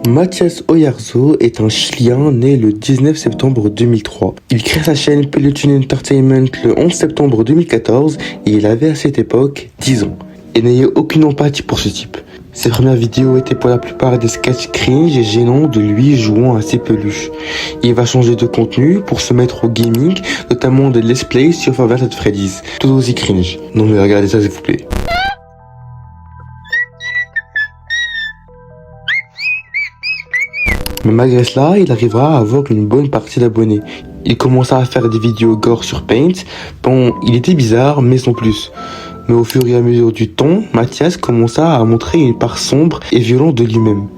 Mathias Oyarzo est un Chilien né le 19 septembre 2003. Il crée sa chaîne Peloton Entertainment le 11 septembre 2014 et il avait à cette époque 10 ans. Et n'ayez aucune empathie pour ce type. Ses premières vidéos étaient pour la plupart des sketchs cringe et gênants de lui jouant à ses peluches. Il va changer de contenu pour se mettre au gaming, notamment des let's play sur Five Nights at Freddy's, tout aussi cringe. Non mais regardez ça s'il vous plaît. Mais malgré cela, il arrivera à avoir une bonne partie d'abonnés. Il commença à faire des vidéos gore sur Paint. Bon, il était bizarre, mais sans plus. Mais au fur et à mesure du temps, Mathias commença à montrer une part sombre et violente de lui-même.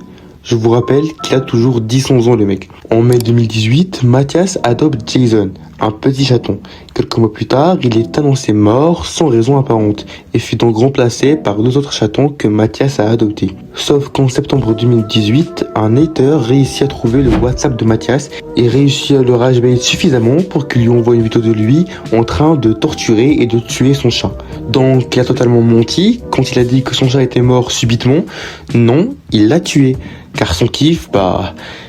Je vous rappelle qu'il a toujours 10-11 ans le mec. En mai 2018, Mathias adopte Jason, un petit chaton. Quelques mois plus tard, il est annoncé mort sans raison apparente et fut donc remplacé par 2 autres chatons que Mathias a adoptés. Sauf qu'en septembre 2018, un hater réussit à trouver le WhatsApp de Mathias et réussit à le ragebait suffisamment pour qu'il lui envoie une vidéo de lui en train de torturer et de tuer son chat. Donc il a totalement menti quand il a dit que son chat était mort subitement. Non, il l'a tué. Car son kiff,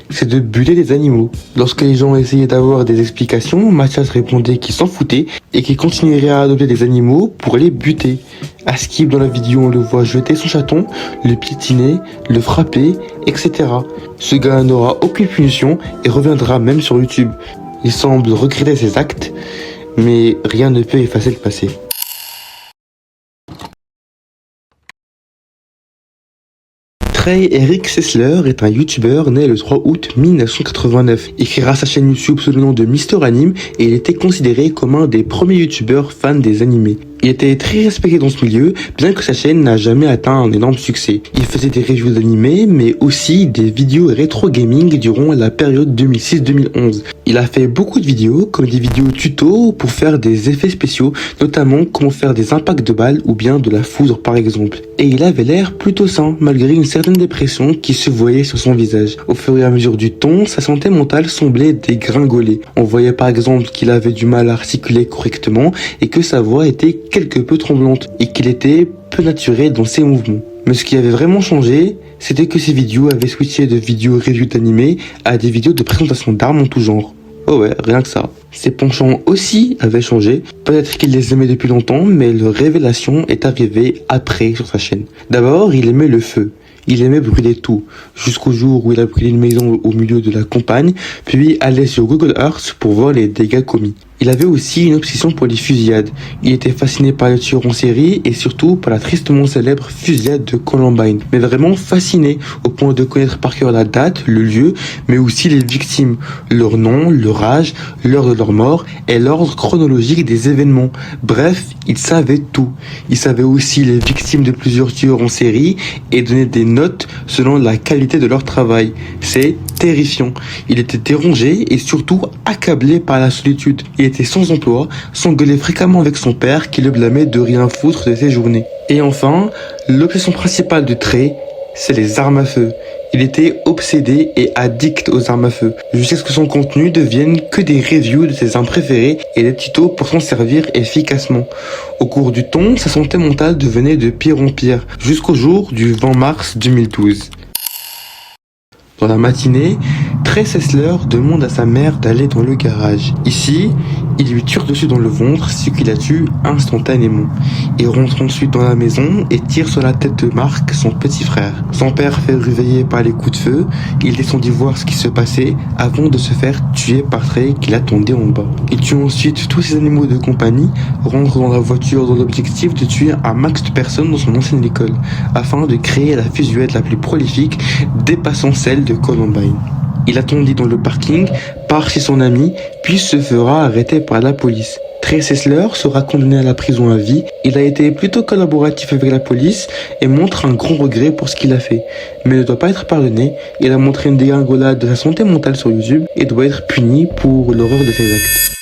c'est de buter des animaux. Lorsque les gens essayaient d'avoir des explications, Mathias répondait qu'il s'en foutait et qu'il continuerait à adopter des animaux pour les buter. À Skip dans la vidéo, on le voit jeter son chaton, le piétiner, le frapper, etc. Ce gars n'aura aucune punition et reviendra même sur YouTube. Il semble regretter ses actes, mais rien ne peut effacer le passé. Trey Eric Sessler est un youtubeur né le 3 août 1989. Il créera sa chaîne YouTube sous le nom de Mister Anime et il était considéré comme un des premiers youtubeurs fans des animés. Il était très respecté dans ce milieu, bien que sa chaîne n'a jamais atteint un énorme succès. Il faisait des reviews d'animés, mais aussi des vidéos rétro gaming durant la période 2006-2011. Il a fait beaucoup de vidéos, comme des vidéos tuto pour faire des effets spéciaux, notamment comment faire des impacts de balles ou bien de la foudre par exemple. Et il avait l'air plutôt sain, malgré une certaine dépression qui se voyait sur son visage. Au fur et à mesure du temps, sa santé mentale semblait dégringoler. On voyait par exemple qu'il avait du mal à articuler correctement et que sa voix était quelque peu tremblante et qu'il était peu naturel dans ses mouvements. Mais ce qui avait vraiment changé, c'était que ses vidéos avaient switché de vidéos review d'animés à des vidéos de présentation d'armes en tout genre. Oh ouais, rien que ça. Ses penchants aussi avaient changé. Peut-être qu'il les aimait depuis longtemps, mais leur révélation est arrivée après sur sa chaîne. D'abord, il aimait le feu. Il aimait brûler tout, jusqu'au jour où il a brûlé une maison au milieu de la campagne, puis allait sur Google Earth pour voir les dégâts commis. Il avait aussi une obsession pour les fusillades. Il était fasciné par les tueurs en série et surtout par la tristement célèbre fusillade de Columbine. Mais vraiment fasciné au point de connaître par cœur la date, le lieu, mais aussi les victimes, leur nom, leur âge, l'heure de leur mort et l'ordre chronologique des événements. Bref, il savait tout. Il savait aussi les victimes de plusieurs tueurs en série et donnait des notes selon la qualité de leur travail. C'est terrifiant. Il était dérangé et surtout accablé par la solitude. Il était sans emploi, s'engueulait fréquemment avec son père qui le blâmait de rien foutre de ses journées. Et enfin, l'obsession principale de Trey, c'est les armes à feu. Il était obsédé et addict aux armes à feu, jusqu'à ce que son contenu devienne que des reviews de ses armes préférées et des tutos pour s'en servir efficacement. Au cours du temps, sa santé mentale devenait de pire en pire, jusqu'au jour du 20 mars 2012. Dans la matinée, Trey Sessler demande à sa mère d'aller dans le garage. Ici, il lui tire dessus dans le ventre, ce qui la tue instantanément. Il rentre ensuite dans la maison et tire sur la tête de Mark, son petit frère. Son père fait réveiller par les coups de feu. Il descendit voir ce qui se passait avant de se faire tuer par Trey qui l'attendait en bas. Il tue ensuite tous ses animaux de compagnie, rentre dans la voiture dans l'objectif de tuer un max de personnes dans son ancienne école, afin de créer la fusillade la plus prolifique, dépassant celle de Columbine. Il attendit dans le parking, part chez son ami, puis se fera arrêter par la police. Trey Sessler sera condamné à la prison à vie. Il a été plutôt collaboratif avec la police et montre un grand regret pour ce qu'il a fait. Mais ne doit pas être pardonné. Il a montré une dégringolade de sa santé mentale sur YouTube et doit être puni pour l'horreur de ses actes.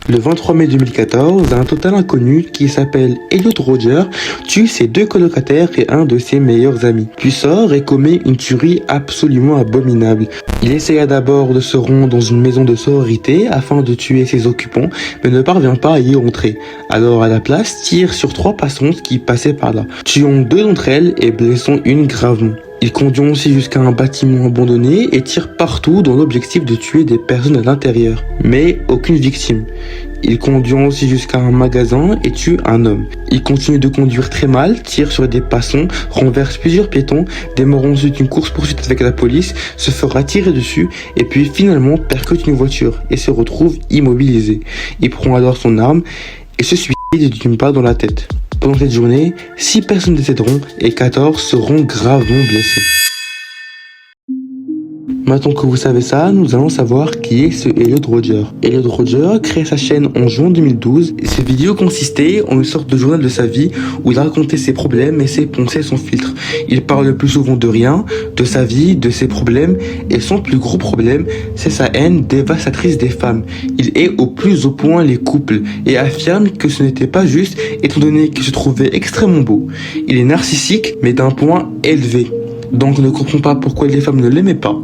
Le 23 mai 2014, un total inconnu qui s'appelle Elliot Rodger tue ses 2 colocataires et un de ses meilleurs amis, puis sort et commet une tuerie absolument abominable. Il essaya d'abord de se rendre dans une maison de sororité afin de tuer ses occupants, mais ne parvient pas à y entrer. Alors à la place, tire sur 3 passantes qui passaient par là, tuant 2 d'entre elles et blessant une gravement. Il conduit aussi jusqu'à un bâtiment abandonné et tire partout dans l'objectif de tuer des personnes à l'intérieur, mais aucune victime. Il conduit aussi jusqu'à un magasin et tue un homme. Il continue de conduire très mal, tire sur des passants, renverse plusieurs piétons, démarre ensuite une course-poursuite avec la police, se fera tirer dessus et puis finalement percute une voiture et se retrouve immobilisé. Il prend alors son arme et se suicide d'une balle dans la tête. Pendant cette journée, 6 personnes décéderont et 14 seront gravement blessées. Maintenant que vous savez ça, nous allons savoir qui est ce Elliot Rodger. Elliot Rodger crée sa chaîne en juin 2012 et ses vidéos consistaient en une sorte de journal de sa vie où il racontait ses problèmes et ses pensées sans filtre. Il parle le plus souvent de rien, de sa vie, de ses problèmes et son plus gros problème, c'est sa haine dévastatrice des femmes. Il hait au plus haut point les couples et affirme que ce n'était pas juste étant donné qu'il se trouvait extrêmement beau. Il est narcissique mais d'un point élevé. Donc ne comprend pas pourquoi les femmes ne l'aimaient pas.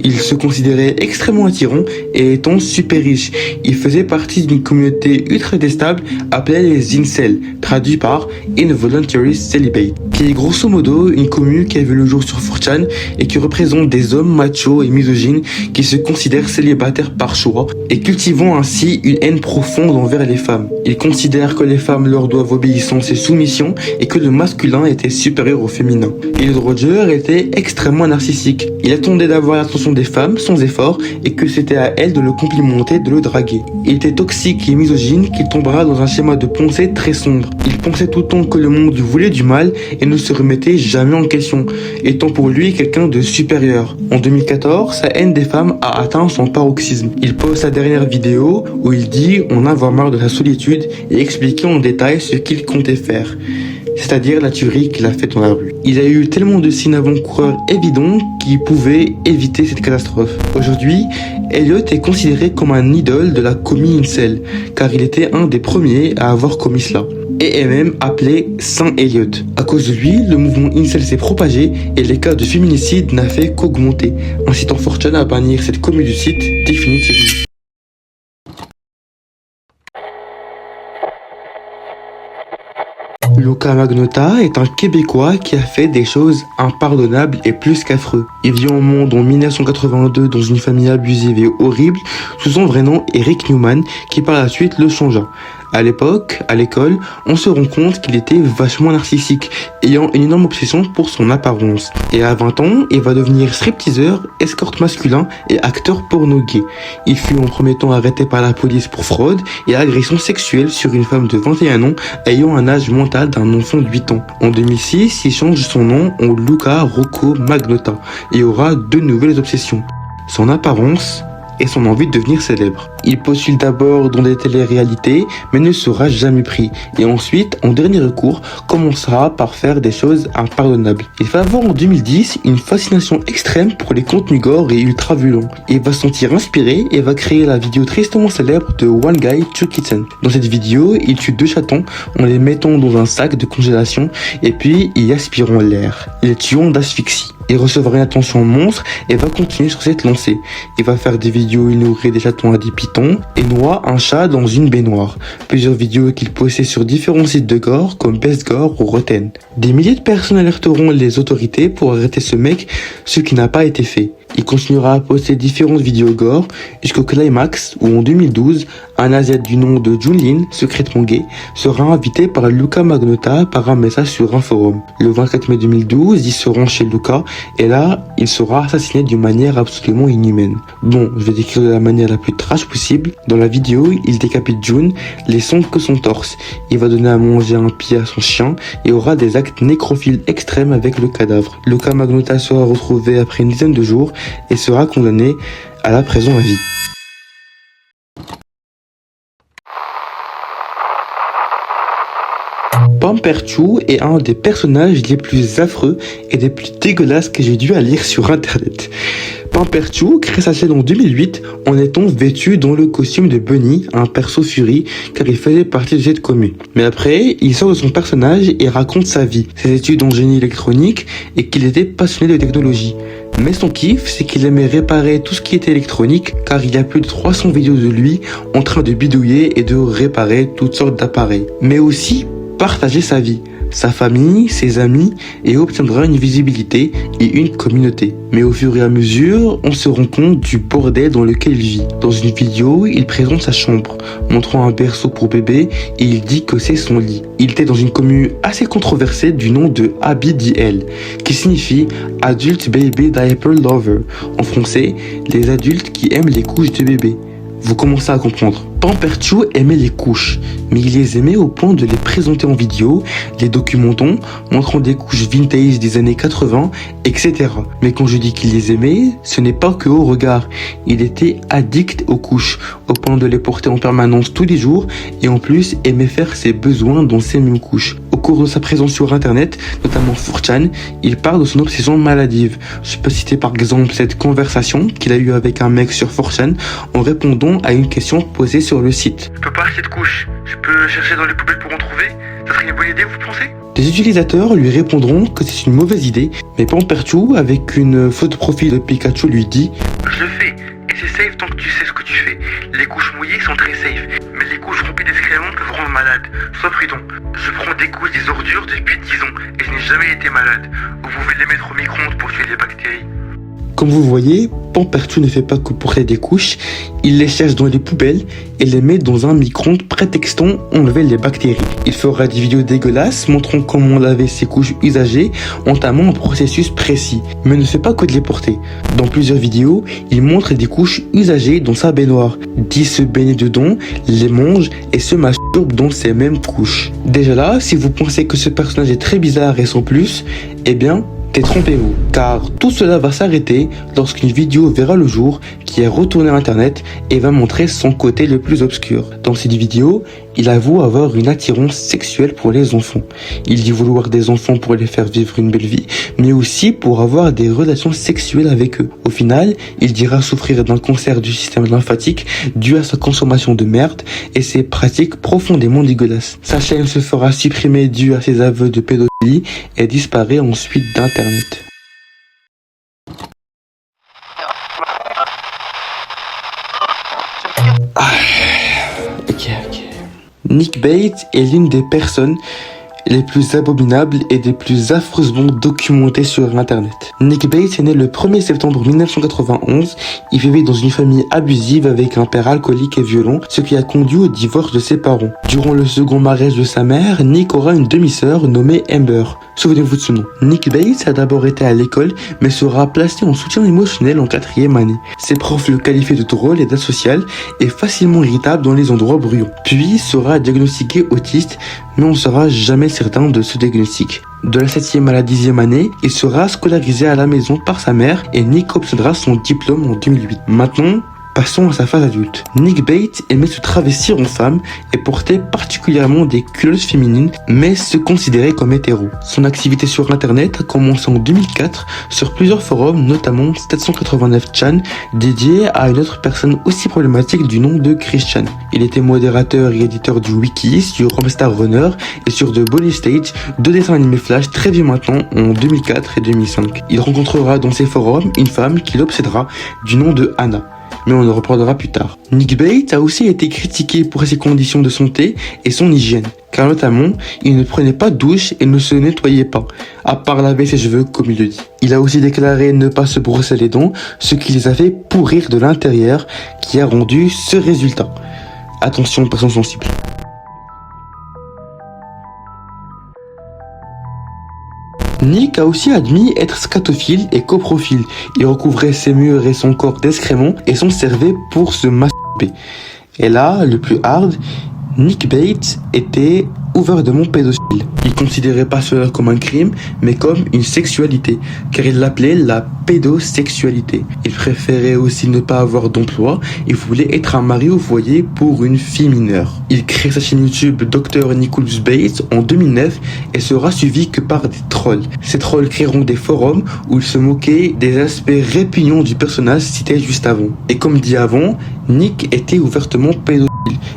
Il se considérait extrêmement attirant et étant super riche. Il faisait partie d'une communauté ultra déstable appelée les incels, traduit par Involuntary Celibate, qui est grosso modo une commune qui a vu le jour sur 4chan et qui représente des hommes machos et misogynes qui se considèrent célibataires par choix et cultivant ainsi une haine profonde envers les femmes. Ils considèrent que les femmes leur doivent obéissance et soumission et que le masculin était supérieur au féminin. Elliot Rodger était extrêmement narcissique. Il attendait d'avoir l'attention des femmes sans effort et que c'était à elles de le complimenter, de le draguer. Il était toxique et misogyne qu'il tombera dans un schéma de pensée très sombre. Il pensait tout le temps que le monde lui voulait du mal et ne se remettait jamais en question, étant pour lui quelqu'un de supérieur. En 2014, sa haine des femmes a atteint son paroxysme. Il pose sa dernière vidéo où il dit en avoir marre de sa solitude et expliquer en détail ce qu'il comptait faire, c'est-à-dire la tuerie qu'il a faite dans la rue. Il a eu tellement de signes avant-coureurs évidents qui pouvaient éviter cette catastrophe. Aujourd'hui, Elliot est considéré comme un idole de la communauté incel, car il était un des premiers à avoir commis cela, et est même appelé Saint Elliot. À cause de lui, le mouvement incel s'est propagé et les cas de féminicide n'a fait qu'augmenter, incitant 4chan à bannir cette communauté du site définitivement. Luka Magnotta est un Québécois qui a fait des choses impardonnables et plus qu'affreux. Il vit au monde en 1982 dans une famille abusive et horrible sous son vrai nom Eric Newman qui par la suite le changea. À l'époque, à l'école, on se rend compte qu'il était vachement narcissique, ayant une énorme obsession pour son apparence. Et à 20 ans, il va devenir stripteaseur, escorte masculin et acteur porno gay. Il fut en premier temps arrêté par la police pour fraude et agression sexuelle sur une femme de 21 ans ayant un âge mental d'un enfant de 8 ans. En 2006, il change son nom en Luka Rocco Magnotta et aura 2 nouvelles obsessions: son apparence et son envie de devenir célèbre. Il postule d'abord dans des téléréalités, mais ne sera jamais pris. Et ensuite, en dernier recours, commencera par faire des choses impardonnables. Il va avoir en 2010 une fascination extrême pour les contenus gore et ultra violents. Il va se sentir inspiré et va créer la vidéo tristement célèbre de One Guy, Two Kittens. Dans cette vidéo, il tue 2 chatons en les mettant dans un sac de congélation et puis y aspirant l'air. Il les tuant d'asphyxie. Il recevra une attention monstre et va continuer sur cette lancée. Il va faire des vidéos où il nourrit des chatons à des pitons et noie un chat dans une baignoire. Plusieurs vidéos qu'il possède sur différents sites de gore comme Best Gore ou Rotten. Des milliers de personnes alerteront les autorités pour arrêter ce mec, ce qui n'a pas été fait. Il continuera à poster différentes vidéos gore jusqu'au climax où en 2012, un Asiate du nom de Junlin, secrètement gay, sera invité par Luka Magnotta par un message sur un forum. Le 24 mai 2012, il se rend chez Luka et là, il sera assassiné d'une manière absolument inhumaine. Bon, je vais décrire de la manière la plus trash possible. Dans la vidéo, il décapite June, laissant que son torse. Il va donner à manger un pied à son chien et aura des actes nécrophiles extrêmes avec le cadavre. Luka Magnotta sera retrouvé après une dizaine de jours et sera condamné à la prison à vie. Pamperchou est un des personnages les plus affreux et des plus dégueulasses que j'ai dû à lire sur internet. Pamperchu crée sa chaîne en 2008 en étant vêtu dans le costume de Bunny, un perso Fury, car il faisait partie de cette commune. Mais après, il sort de son personnage et raconte sa vie, ses études en génie électronique et qu'il était passionné de technologie. Mais son kiff, c'est qu'il aimait réparer tout ce qui était électronique, car il y a plus de 300 vidéos de lui en train de bidouiller et de réparer toutes sortes d'appareils. Mais aussi partager sa vie, sa famille, ses amis, et obtiendra une visibilité et une communauté. Mais au fur et à mesure, on se rend compte du bordel dans lequel il vit. Dans une vidéo, il présente sa chambre, montrant un berceau pour bébé, et il dit que c'est son lit. Il était dans une commune assez controversée du nom de ABDL, qui signifie Adult Baby Diaper Lover. En français, les adultes qui aiment les couches de bébé. Vous commencez à comprendre. Pamperchu aimait les couches, mais il les aimait au point de les présenter en vidéo, les documentant, montrant des couches vintage des années 80, etc. Mais quand je dis qu'il les aimait, ce n'est pas que au regard. Il était addict aux couches, au point de les porter en permanence tous les jours, et en plus aimait faire ses besoins dans ces mêmes couches. Au cours de sa présence sur internet, notamment 4chan, il parle de son obsession maladive. Je peux citer par exemple cette conversation qu'il a eue avec un mec sur 4chan en répondant à une question posée sur le site. Je peux pas acheter de couches, je peux chercher dans les poubelles pour en trouver? Ça serait une bonne idée, vous pensez? Des utilisateurs lui répondront que c'est une mauvaise idée, mais Pamperchu, avec une photo de profil de Pikachu, lui dit « Je le fais, et c'est safe tant que tu sais ce que tu fais. Les couches mouillées sont très safe, mais les couches remplies d'excréments peuvent rendre malade. Sois prudent. Je prends des couches des ordures depuis 10 ans, et je n'ai jamais été malade. Vous pouvez les mettre au micro-ondes pour tuer les bactéries. » Comme vous voyez, Pamperchu ne fait pas que porter des couches, il les cherche dans les poubelles et les met dans un micro-ondes prétextant enlever les bactéries. Il fera des vidéos dégueulasses montrant comment laver ses couches usagées, entamant un processus précis, mais ne fait pas que de les porter. Dans plusieurs vidéos, il montre des couches usagées dans sa baignoire, dit se baigner dedans, les mange et se masturbe dans ces mêmes couches. Déjà là, si vous pensez que ce personnage est très bizarre et sans plus, eh bien, trompez-vous, car tout cela va s'arrêter lorsqu'une vidéo verra le jour qui est retournée à internet et va montrer son côté le plus obscur. Dans cette vidéo, il avoue avoir une attirance sexuelle pour les enfants. Il dit vouloir des enfants pour les faire vivre une belle vie, mais aussi pour avoir des relations sexuelles avec eux. Au final, il dira souffrir d'un cancer du système lymphatique dû à sa consommation de merde et ses pratiques profondément dégueulasses. Sa chaîne se fera supprimer dû à ses aveux de pédophilie et disparaît ensuite d'internet. Ok. Nick Bates est l'une des personnes les plus abominables et des plus affreusement documentées sur internet. Nick Bates est né le 1er septembre 1991. Il vivait dans une famille abusive avec un père alcoolique et violent, ce qui a conduit au divorce de ses parents. Durant le second mariage de sa mère, Nick aura une demi-sœur nommée Amber. Souvenez-vous de ce nom. Nick Bates a d'abord été à l'école, mais sera placé en soutien émotionnel en 4e année. Ses profs le qualifient de drôle et d'asocial et facilement irritable dans les endroits bruyants. Puis sera diagnostiqué autiste, mais on ne sera jamais certain de ce diagnostic. De la 7e à la 10e année, il sera scolarisé à la maison par sa mère et Nick obtiendra son diplôme en 2008. Maintenant, passons à sa phase adulte. Nick Bates aimait se travestir en femme et portait particulièrement des culottes féminines, mais se considérait comme hétéro. Son activité sur internet a commencé en 2004 sur plusieurs forums, notamment 789chan, dédié à une autre personne aussi problématique du nom de Christian. Il était modérateur et éditeur du wiki sur Romstar Runner et sur The Bonnie Stage, deux dessins animés Flash très vieux maintenant en 2004 et 2005. Il rencontrera dans ces forums une femme qui l'obsédera du nom de Anna, mais on en reparlera plus tard. Nick Bates a aussi été critiqué pour ses conditions de santé et son hygiène, car notamment, il ne prenait pas de douche et ne se nettoyait pas, à part laver ses cheveux comme il le dit. Il a aussi déclaré ne pas se brosser les dents, ce qui les a fait pourrir de l'intérieur, qui a rendu ce résultat. Attention, personnes sensibles. Nick a aussi admis être scatophile et coprophile. Il recouvrait ses murs et son corps d'excréments et s'en servait pour se masturber. Et là, le plus hard, Nick Bates était ouvertement pédophile. Il considérait pas cela comme un crime, mais comme une sexualité, car il l'appelait la pédosexualité. Il préférait aussi ne pas avoir d'emploi, il voulait être un mari au foyer pour une fille mineure. Il crée sa chaîne YouTube Dr. Nicholas Bates en 2009 et sera suivi que par des trolls. Ces trolls créeront des forums où ils se moquaient des aspects répugnants du personnage cité juste avant. Et comme dit avant, Nick était ouvertement pédophile.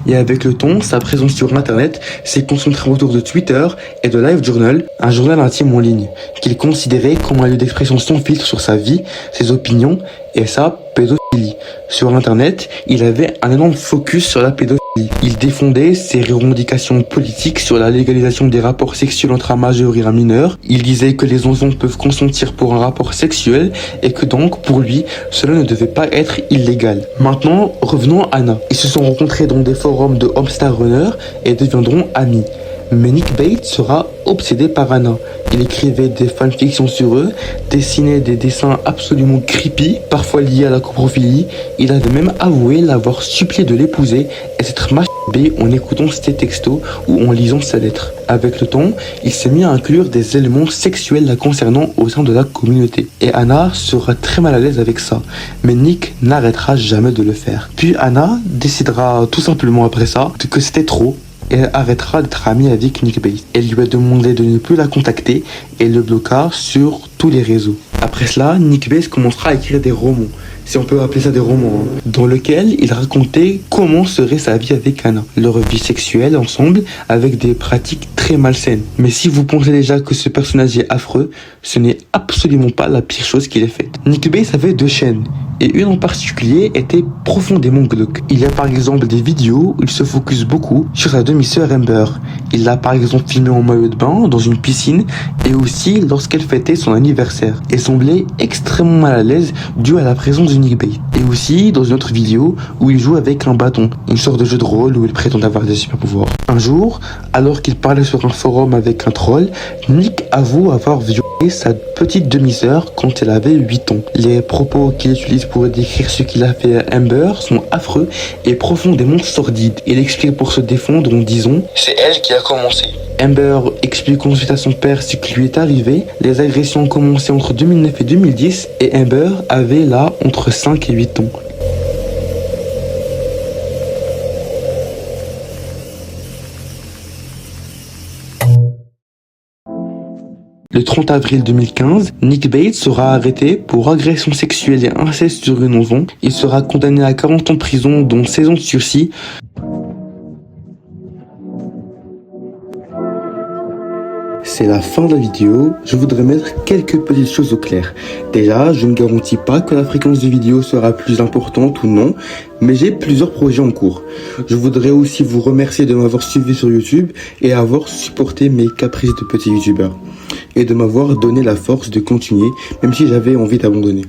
Et avec le temps, sa présence sur internet s'est concentrée autour de Twitter et de LiveJournal, un journal intime en ligne, qu'il considérait comme un lieu d'expression sans filtre sur sa vie, ses opinions et sa pédophilie. Sur internet, il avait un énorme focus sur la pédophilie. Il défendait ses revendications politiques sur la légalisation des rapports sexuels entre un majeur et un mineur. Il disait que les enfants peuvent consentir pour un rapport sexuel et que donc, pour lui, cela ne devait pas être illégal. Maintenant, revenons à Anna. Ils se sont rencontrés dans des forums de Homestar Runner et deviendront amis. Mais Nick Bates sera obsédé par Anna. Il écrivait des fanfictions sur eux, dessinait des dessins absolument creepy, parfois liés à la coprophilie. Il avait même avoué l'avoir supplié de l'épouser et s'être masturbé en écoutant ses textos ou en lisant ses lettres. Avec le temps, il s'est mis à inclure des éléments sexuels la concernant au sein de la communauté. Et Anna sera très mal à l'aise avec ça. Mais Nick n'arrêtera jamais de le faire. Puis Anna décidera tout simplement après ça que c'était trop. Et elle arrêtera d'être amie avec Nick Bates. Elle lui a demandé de ne plus la contacter et le bloqua sur tous les réseaux. Après cela, Nick Bates commencera à écrire des romans, si on peut appeler ça des romans, dans lesquels il racontait comment serait sa vie avec Anna, leur vie sexuelle ensemble avec des pratiques très malsaines. Mais si vous pensez déjà que ce personnage est affreux, ce n'est absolument pas la pire chose qu'il ait faite. Nick Bates avait 2 chaînes. Et une en particulier était profondément glauque. Il y a par exemple des vidéos où il se focus beaucoup sur sa demi-sœur Amber. Il l'a par exemple filmée en maillot de bain dans une piscine et aussi lorsqu'elle fêtait son anniversaire. Elle semblait extrêmement mal à l'aise dû à la présence de Nick Bates. Et aussi dans une autre vidéo où il joue avec un bâton, une sorte de jeu de rôle où il prétend avoir des super pouvoirs. Un jour, alors qu'il parlait sur un forum avec un troll, Nick avoue avoir violé sa petite demi-sœur quand elle avait 8 ans. Les propos qu'il utilise pour décrire ce qu'il a fait à Amber sont affreux et profondément sordides. Il explique pour se défendre en disant « C'est elle qui a commencé ». Amber explique ensuite à son père ce qui lui est arrivé. Les agressions ont commencé entre 2009 et 2010 et Amber avait là entre 5 et 8 ans. Le 30 avril 2015, Nick Bates sera arrêté pour agression sexuelle et inceste sur une enfant. Il sera condamné à 40 ans de prison, dont 16 ans de sursis. C'est la fin de la vidéo. Je voudrais mettre quelques petites choses au clair. Déjà, je ne garantis pas que la fréquence de vidéo sera plus importante ou non, mais j'ai plusieurs projets en cours. Je voudrais aussi vous remercier de m'avoir suivi sur YouTube et avoir supporté mes caprices de petit youtubeur. Et de m'avoir donné la force de continuer, même si j'avais envie d'abandonner.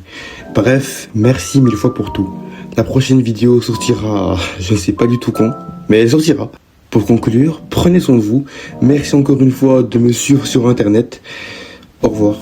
Bref, merci 1000 fois pour tout. La prochaine vidéo sortira, je ne sais pas du tout quand, mais elle sortira. Pour conclure, prenez soin de vous. Merci encore une fois de me suivre sur internet. Au revoir.